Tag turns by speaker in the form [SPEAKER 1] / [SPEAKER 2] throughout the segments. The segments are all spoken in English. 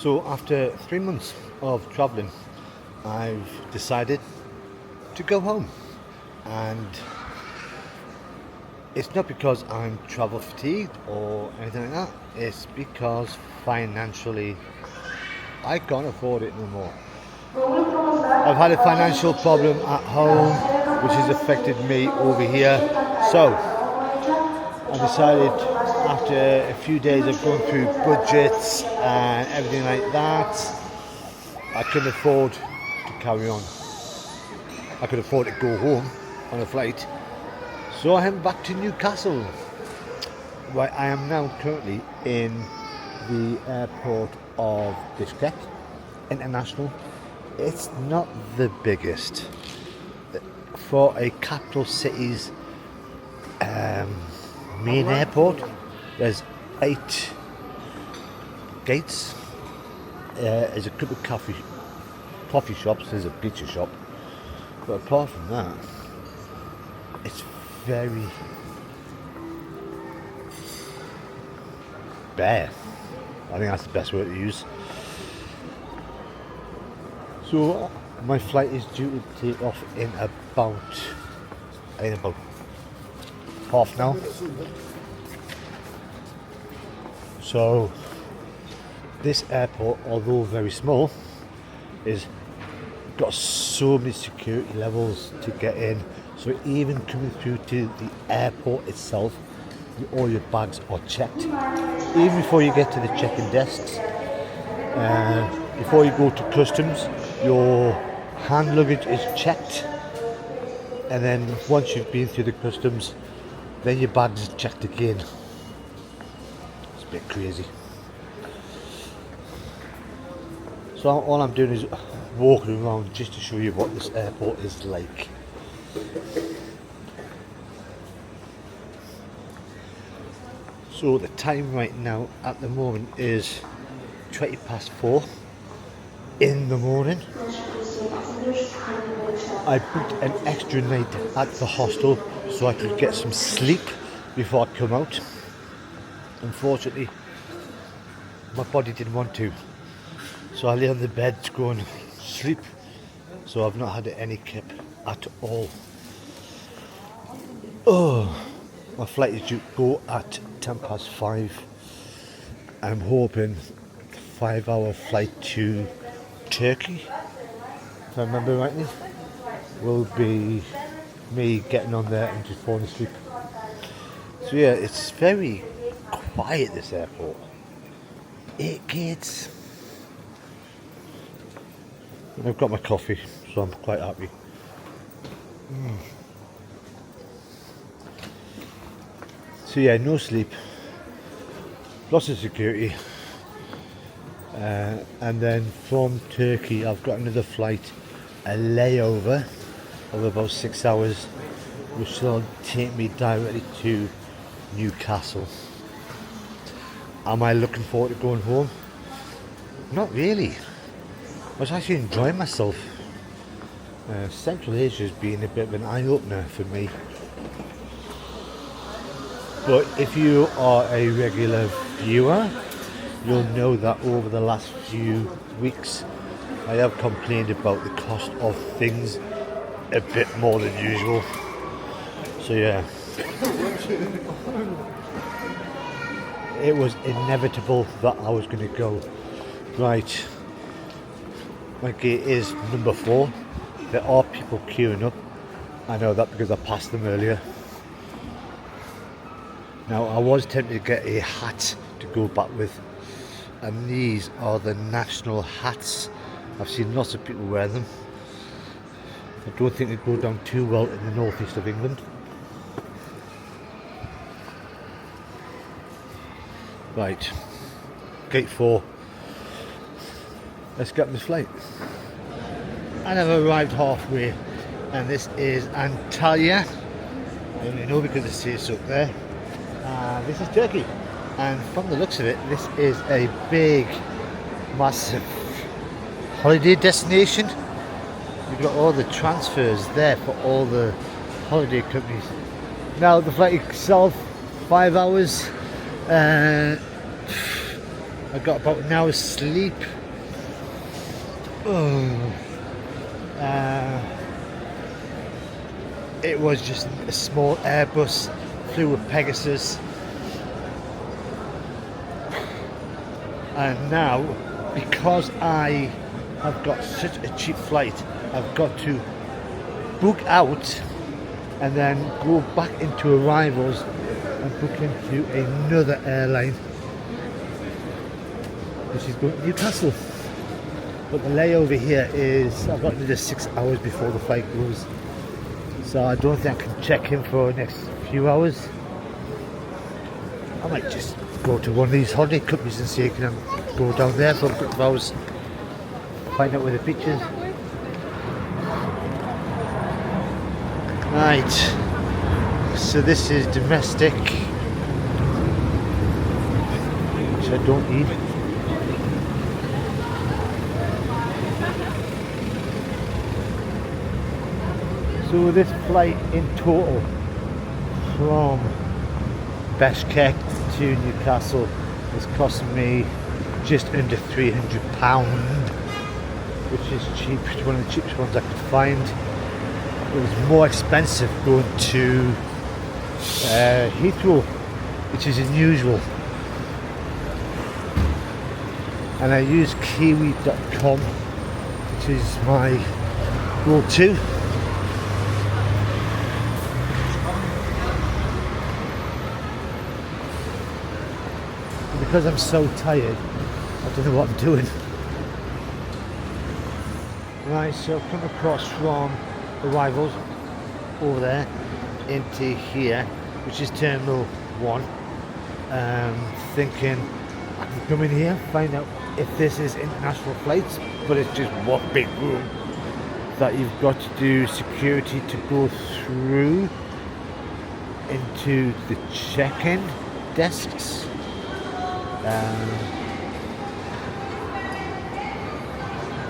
[SPEAKER 1] So after 3 months of travelling, I've decided to go home, and it's not because I'm travel fatigued or anything like that. It's because financially I can't afford it no more. I've had a financial problem at home which has affected me over here, so I decided after a few days of going through budgets and everything like that, I couldn't afford to carry on. I could afford to go home on a flight, so I went back to Newcastle, where I am now currently in the airport of Bishkek International. It's not the biggest for a capital city's main airport. There's 8 gates. There's a couple of coffee shops. There's a pizza shop, but apart from that, it's very bare. I think that's the best word to use. So my flight is due to take off in about half an hour. So this airport, although very small, is got so many security levels to get in. So even coming through to the airport itself, all your bags are checked. Even before you get to the check-in desks, before you go to customs, your hand luggage is checked, and then once you've been through the customs, then your bags are checked again. It's a bit crazy. So all I'm doing is walking around just to show you what this airport is like. So the time right now at the moment is 4:20 in the morning. I booked an extra night at the hostel so I could get some sleep before I come out. Unfortunately, my body didn't want to, so I lay on the bed to go and sleep. So I've not had any kip at all. Oh, my flight is due to go at 5:10. I'm hoping 5-hour flight to Turkey, if I remember rightly, will be me getting on there and just falling asleep. So yeah, it's very quiet, this airport. 8 gates. And I've got my coffee, so I'm quite happy. So yeah, no sleep, lots of security, and then from Turkey I've got another flight, a layover of about 6 hours, which will take me directly to Newcastle. Am I looking forward to going home? Not really. I was actually enjoying myself. Central Asia has been a bit of an eye-opener for me. But if you are a regular viewer, you'll know that over the last few weeks I have complained about the cost of things a bit more than usual. So yeah, it was inevitable that I was going to go. Right, my gate is number 4. There are people queuing up. I know that because I passed them earlier. Now I was tempted to get a hat to go back with, and these are the national hats. I've seen lots of people wear them. I don't think they go down too well in the northeast of England. Right, gate 4. Let's get on this flight. And I've arrived halfway, and this is Antalya. I only know because it says up there. This is Turkey, and from the looks of it, this is a big, massive holiday destination. You've got all the transfers there for all the holiday companies. Now the flight itself, 5 hours. I got about an hour's sleep. It was just a small Airbus, flew with Pegasus. And now, because I have got such a cheap flight, I've got to book out and then go back into arrivals and book into another airline, which is going to Newcastle. But the layover here is, I've got another 6 hours before the flight goes. So I don't think I can check in for the next few hours. I might just go to one of these holiday companies and see if I can go down there for a couple of hours, find out where the beach is. Right, so this is domestic, which I don't need. So this flight in total from Bishkek to Newcastle has cost me just under £300, which is cheap. It's one of the cheapest ones I could find. It was more expensive going to Heathrow, which is unusual. And I use kiwi.com, which is my go-to. Because I'm so tired, I don't know what I'm doing. Right, so I've come across from arrivals over there into here, which is Terminal 1. Thinking I can come in here, find out if this is international flights, but it's just one big room that you've got to do security to go through into the check-in desks.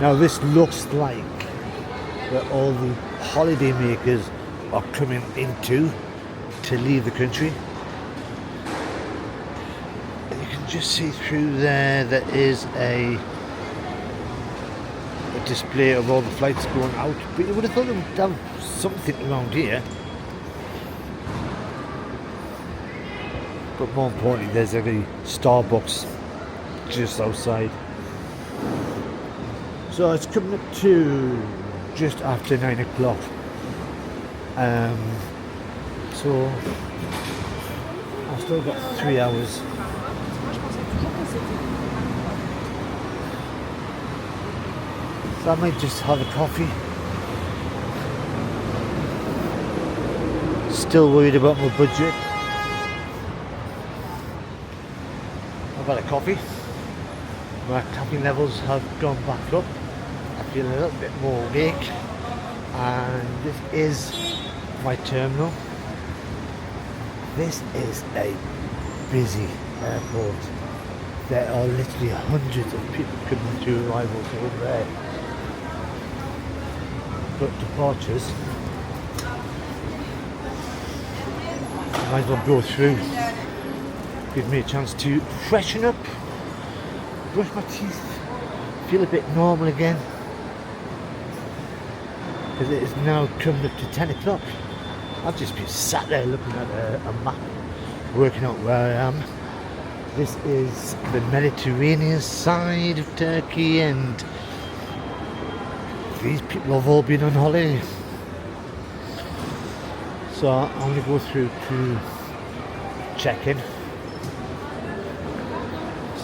[SPEAKER 1] Now this looks like where all the holiday makers are coming into to leave the country. And you can just see through there is a display of all the flights going out, but you would have thought they would have something around here. But more importantly, there's a Starbucks just outside. So it's coming up to just after 9 o'clock. So I've still got 3 hours. So I might just have a coffee. Still worried about my budget. I've had a coffee. My caffeine levels have gone back up. I feel a little bit more awake. And this is my terminal. This is a busy airport. There are literally hundreds of people coming to arrivals over there. But departures, I might as well go through. Give me a chance to freshen up, brush my teeth, feel a bit normal again. Because it is now coming up to 10 o'clock. I've just been sat there looking at a map, working out where I am. This is the Mediterranean side of Turkey, and these people have all been on holiday. So I'm going to go through to check in.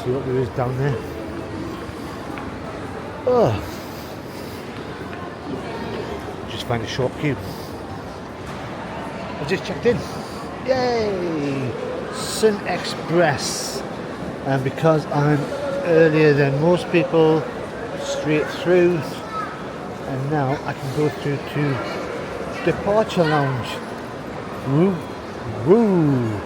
[SPEAKER 1] See what there is down there. Oh, just find a short queue. I just checked in. Yay! Sun Express. And because I'm earlier than most people, straight through. And now I can go through to departure lounge. Woo! Woo!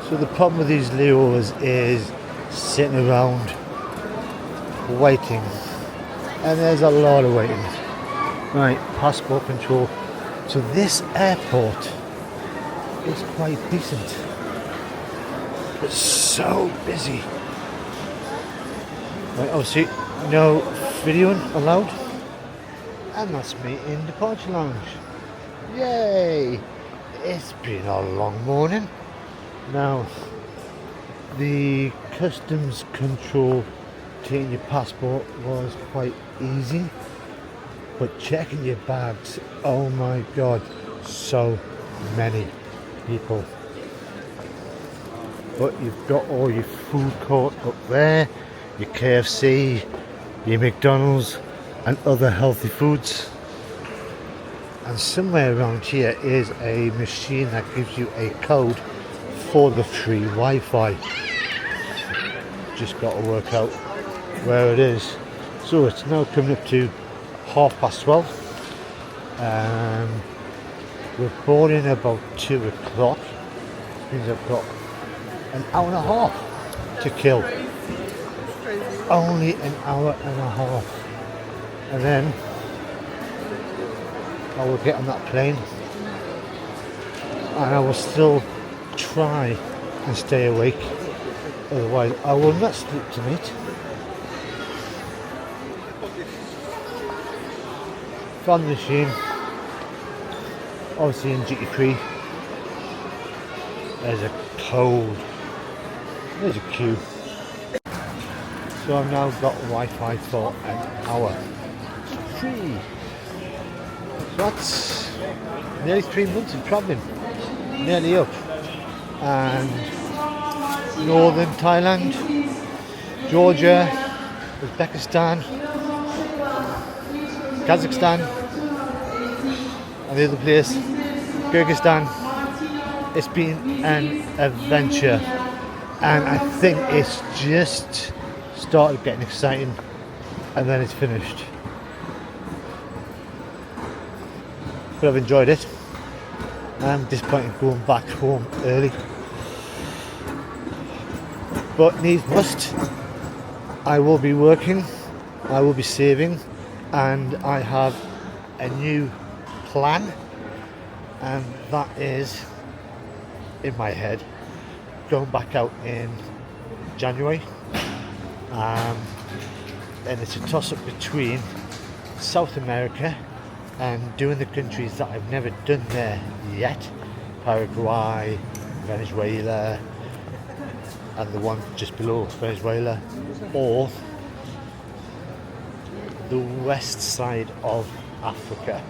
[SPEAKER 1] So the problem with these layovers is sitting around waiting, and there's a lot of waiting. Right, passport control. So this airport is quite decent. So busy. Right, obviously no videoing allowed, and that's me in the departure lounge. Yay! It's been a long morning. Now, the customs control taking your passport was quite easy, but checking your bags, oh my god, so many people. But you've got all your food court up there, your KFC, your McDonald's and other healthy foods. And somewhere around here is a machine that gives you a code for the free Wi-Fi. Just got to work out where it is. So it's now coming up to 12:30. We're boarding about 2 o'clock. Which means I've got an hour and a half to kill. Only an hour and a half. And then I will get on that plane and I will still try and stay awake. Otherwise I will not sleep tonight. Found the machine, obviously in duty free. There's a code, there's a queue. So I've now got Wi-Fi for an hour. Free. So that's nearly 3 months of travelling, nearly up. And northern Thailand, Georgia, Uzbekistan, Kazakhstan, and the other place, Kyrgyzstan. It's been an adventure, and I think it's just started getting exciting, and then it's finished. But I've enjoyed it. I'm disappointed going back home early, but needs must. I will be working, I will be saving, and I have a new plan, and that is in my head, going back out in January. And it's a toss-up between South America and doing the countries that I've never done there yet, Paraguay, Venezuela, and the one just below Venezuela, or the west side of Africa.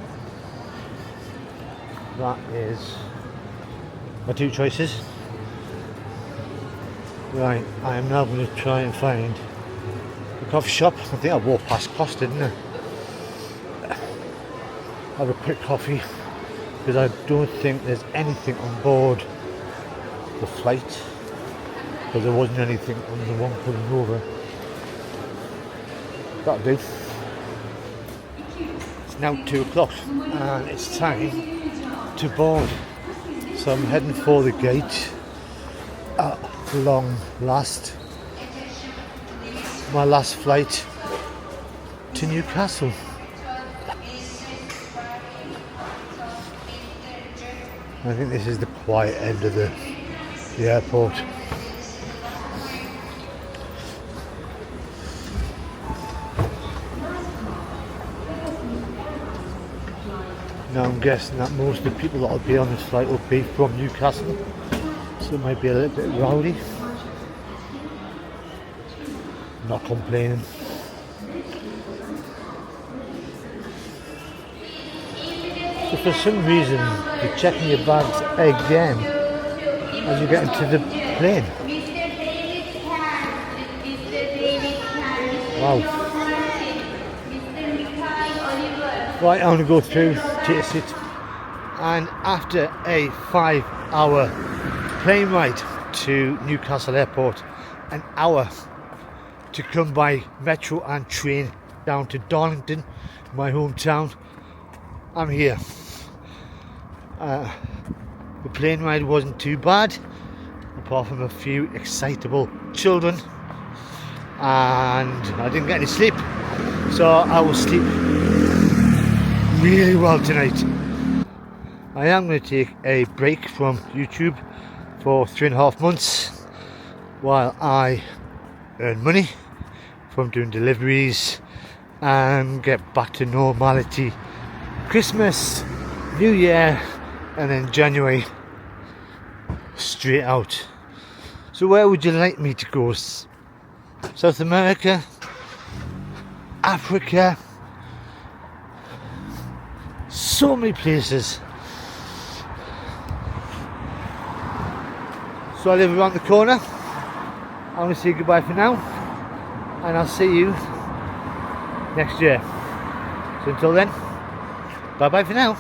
[SPEAKER 1] That is my two choices. Right, I am now going to try and find a coffee shop. I think I walked past Costa, didn't I? Have a quick coffee, because I don't think there's anything on board the flight, because there wasn't anything on the one coming over. That'll do. It's now 2 o'clock and it's time to board. So I'm heading for the gate at long last. My last flight to Newcastle. I think this is the quiet end of the airport. Now I'm guessing that most of the people that will be on this flight will be from Newcastle, so it might be a little bit rowdy. Not complaining. So for some reason you're checking your bags again as you get into the plane. Wow. Right, I'm going to go through, take a seat, and after a 5-hour plane ride to Newcastle Airport, an hour to come by metro and train down to Darlington, my hometown, I'm here. The plane ride wasn't too bad, apart from a few excitable children, and I didn't get any sleep, so I will sleep really well tonight. I am going to take a break from YouTube for 3.5 months, while I earn money from doing deliveries and get back to normality. Christmas, New Year, and then January straight out. So where would you like me to go? South America, Africa, so many places. So I live around the corner. I'm going to say goodbye for now, and I'll see you next year. So until then, bye bye for now.